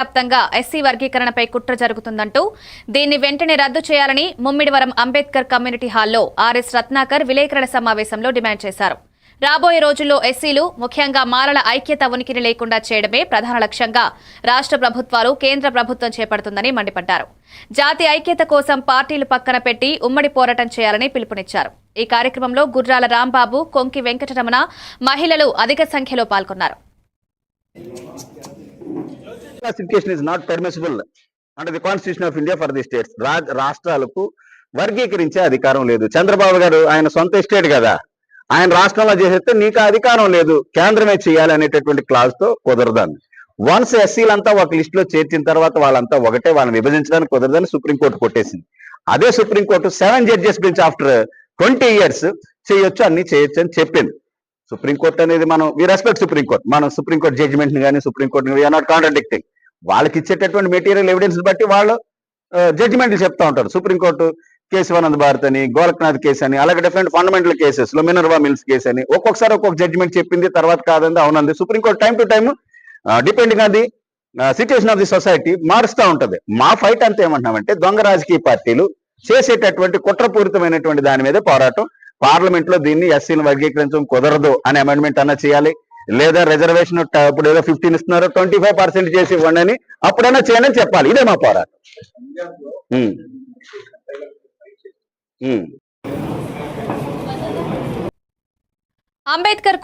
వ్యాప్తంగా ఎస్సీ వర్గీకరణపై కుట్ర జరుగుతుందంటూ దీన్ని వెంటనే రద్దు చేయాలని ముమ్మిడివరం అంబేద్కర్ కమ్యూనిటీ హాల్లో ఆర్ఎస్ రత్నాకర్ విలేకరుల సమావేశంలో డిమాండ్ చేశారు. రాబోయే రోజుల్లో ఎస్సీలు ముఖ్యంగా మాలల ఐక్యత ఉనికిని లేకుండా చేయడమే ప్రధాన లక్ష్యంగా రాష్ట్ర ప్రభుత్వాలు కేంద్ర ప్రభుత్వం చేపడుతుందని మండిపడ్డారు. జాతి ఐక్యత కోసం పార్టీలు పక్కన పెట్టి ఉమ్మడి పోరాటం చేయాలని పిలుపునిచ్చారు. ఈ కార్యక్రమంలో గుర్రాల రాంబాబు, కొంకి వెంకటరమణ, మహిళలు అధిక సంఖ్యలో పాల్గొన్నారు. Classification is not permissible under the Constitution of India for the states. రాష్ట్రాలకు వర్గీకరించే అధికారం లేదు. చంద్రబాబు గారు ఆయన సొంత స్టేట్ కదా, ఆయన రాష్ట్రంలో చేసేస్తే నీకు అధికారం లేదు, కేంద్రమే చేయాలి అనేటటువంటి క్లాజ్ తో కుదరదని. వన్స్ ఎస్సీలంతా ఒక లిస్ట్ లో చేర్చిన తర్వాత వాళ్ళంతా ఒకటే, వాళ్ళని విభజించడానికి కుదరదని సుప్రీంకోర్టు కొట్టేసింది. అదే supreme court 7 judges bench after 20 years చేయొచ్చు, అన్ని చేయొచ్చు అని చెప్పింది. సుప్రీంకోర్టు అనేది మనం వి రెస్పెక్ట్ సుప్రీంకోర్టు, మనం సుప్రీంకోర్టు జడ్జిమెంట్ ని కానీ సుప్రీంకోర్టు వీఆర్ నాట్ కాంట్రాడిక్టింగ్. వాళ్ళకి ఇచ్చేటటువంటి మెటీరియల్ ఎవిడెన్స్ బట్టి వాళ్ళు జడ్జిమెంట్లు చెప్తా ఉంటారు. సుప్రీంకోర్టు కేశవానంద్ భారత్ అని, గోలక్నాథ్ కేసు అని, అలాగే డిఫరెంట్ ఫండమెంటల్ కేసెస్ లో మినర్వా మిల్స్ కేసు అని ఒక్కొక్కసారి ఒక్కొక్క జడ్జిమెంట్ చెప్పింది, తర్వాత కాదంది, అవునంది. Supreme court time to time depending on the situation of the society మారుస్తూ ఉంటది. మా ఫైట్ అంతా ఏమంటున్నామంటే దొంగ రాజకీయ పార్టీలు చేసేటటువంటి కుట్రపూరితమైనటువంటి దాని మీద పోరాటం. పార్లమెంట్ లో దీన్ని ఎస్సీని వర్గీకరించడం కుదరదు అనే అమెండ్మెంట్ అన్నా చేయాలి, లేదా రిజర్వేషన్ ఇప్పుడు ఏదో 15 ఇస్తున్నారు 25% చేసి ఇవ్వండి అని అప్పుడైనా చేయండి అని చెప్పాలి. ఇదే మా పోరాటం. అంబేద్కర్